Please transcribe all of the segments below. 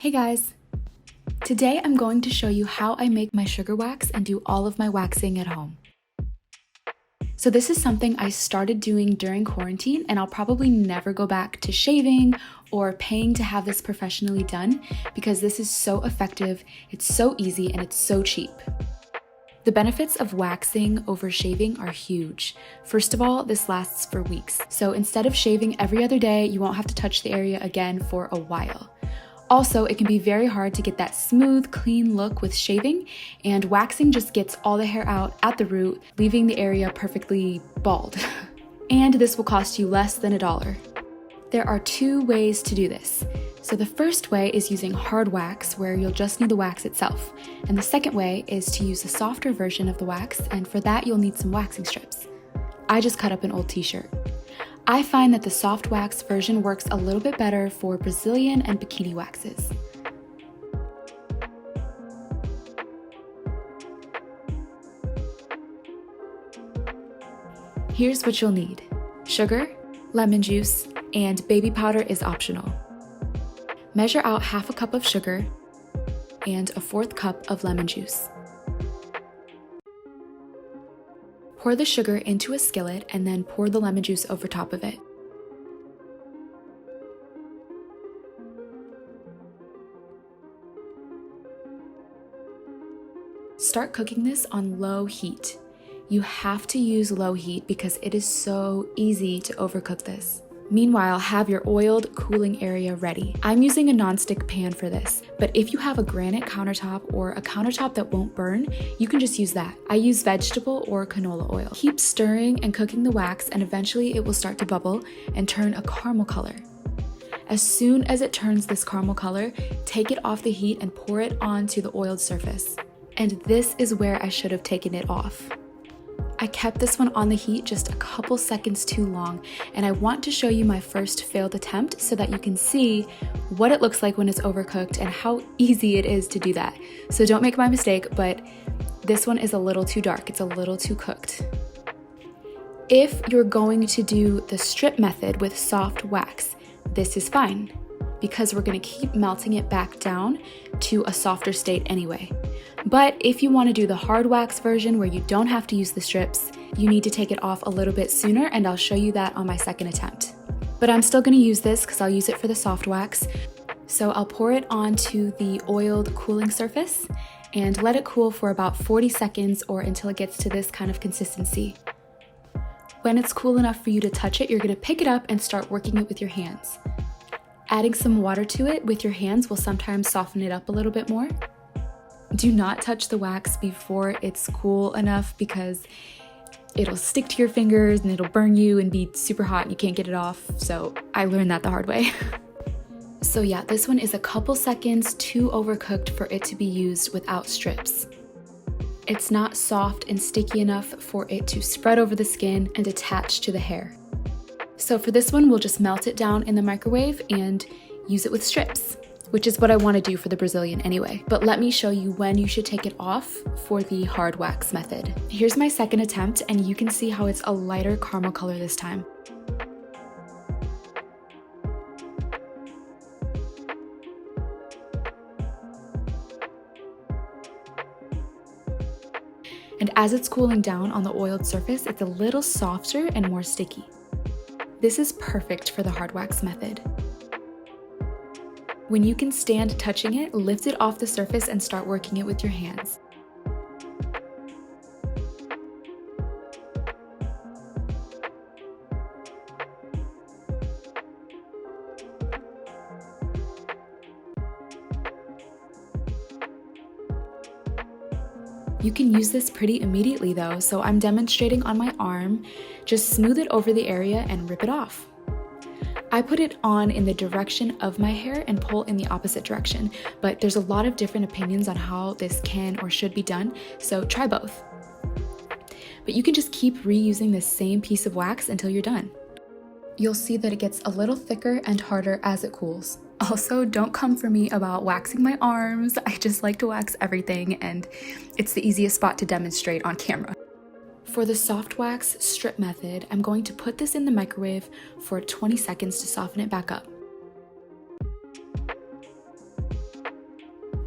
Hey guys! Today I'm going to show you how I make my sugar wax and do all of my waxing at home. So this is something I started doing during quarantine, and I'll probably never go back to shaving or paying to have this professionally done because this is so effective, it's so easy, and it's so cheap. The benefits of waxing over shaving are huge. First of all, this lasts for weeks. So instead of shaving every other day, you won't have to touch the area again for a while. Also, it can be very hard to get that smooth, clean look with shaving, and waxing just gets all the hair out at the root, leaving the area perfectly bald. And this will cost you less than $1. There are two ways to do this. So the first way is using hard wax, where you'll just need the wax itself. And the second way is to use a softer version of the wax, and for that you'll need some waxing strips. I just cut up an old t-shirt. I find that the soft wax version works a little bit better for Brazilian and bikini waxes. Here's what you'll need: sugar, lemon juice, and baby powder is optional. Measure out half a cup of sugar and a 1/4 cup of lemon juice. Pour the sugar into a skillet and then pour the lemon juice over top of it. Start cooking this on low heat. You have to use low heat because it is so easy to overcook this. Meanwhile, have your oiled cooling area ready. I'm using a nonstick pan for this, but if you have a granite countertop or a countertop that won't burn, you can just use that. I use vegetable or canola oil. Keep stirring and cooking the wax, and eventually it will start to bubble and turn a caramel color. As soon as it turns this caramel color, take it off the heat and pour it onto the oiled surface. And this is where I should have taken it off. I kept this one on the heat just a couple seconds too long, and I want to show you my first failed attempt so that you can see what it looks like when it's overcooked and how easy it is to do that. So don't make my mistake, but this one is a little too dark, it's a little too cooked. If you're going to do the strip method with soft wax, this is fine, because we're going to keep melting it back down to a softer state anyway. But if you want to do the hard wax version where you don't have to use the strips, you need to take it off a little bit sooner, and I'll show you that on my second attempt. But I'm still going to use this because I'll use it for the soft wax. So I'll pour it onto the oiled cooling surface and let it cool for about 40 seconds or until it gets to this kind of consistency. When it's cool enough for you to touch it, you're going to pick it up and start working it with your hands. Adding some water to it with your hands will sometimes soften it up a little bit more. Do not touch the wax before it's cool enough because it'll stick to your fingers and it'll burn you and be super hot and you can't get it off. So I learned that the hard way. So yeah, this one is a couple seconds too overcooked for it to be used without strips. It's not soft and sticky enough for it to spread over the skin and attach to the hair. So for this one, we'll just melt it down in the microwave and use it with strips, which is what I want to do for the Brazilian anyway. But let me show you when you should take it off for the hard wax method. Here's my second attempt, and you can see how it's a lighter caramel color this time. And as it's cooling down on the oiled surface, it's a little softer and more sticky. This is perfect for the hard wax method. When you can stand touching it, lift it off the surface and start working it with your hands. You can use this pretty immediately though, so I'm demonstrating on my arm. Just smooth it over the area and rip it off. I put it on in the direction of my hair and pull in the opposite direction, but there's a lot of different opinions on how this can or should be done, so try both. But you can just keep reusing the same piece of wax until you're done. You'll see that it gets a little thicker and harder as it cools. Also, don't come for me about waxing my arms. I just like to wax everything, and it's the easiest spot to demonstrate on camera. For the soft wax strip method, I'm going to put this in the microwave for 20 seconds to soften it back up.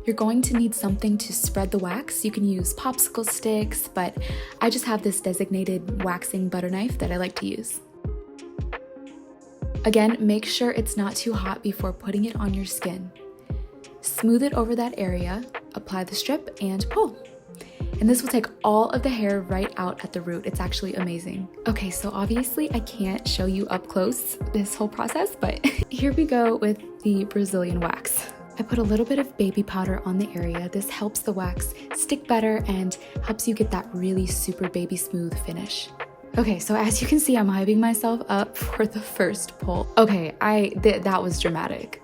You're going to need something to spread the wax. You can use popsicle sticks, but I just have this designated waxing butter knife that I like to use. Again, make sure it's not too hot before putting it on your skin. Smooth it over that area, apply the strip, and pull. And this will take all of the hair right out at the root. It's actually amazing. Okay, so obviously I can't show you up close this whole process, but here we go with the Brazilian wax. I put a little bit of baby powder on the area. This helps the wax stick better and helps you get that really super baby smooth finish. Okay, so as you can see, I'm hyping myself up for the first pull. Okay, that was dramatic.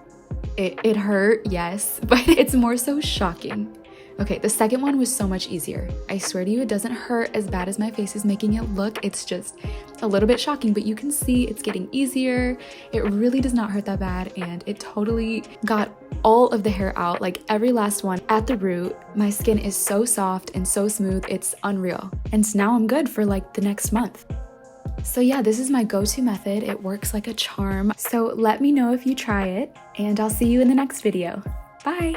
It hurt, yes, but it's more so shocking. Okay, the second one was so much easier. I swear to you, it doesn't hurt as bad as my face is making it look. It's just a little bit shocking, but you can see it's getting easier. It really does not hurt that bad, and it totally got all of the hair out, like every last one at the root. My skin is so soft and so smooth, it's unreal. And now I'm good for like the next month. So yeah, this is my go-to method. It works like a charm. So let me know if you try it, and I'll see you in the next video. Bye!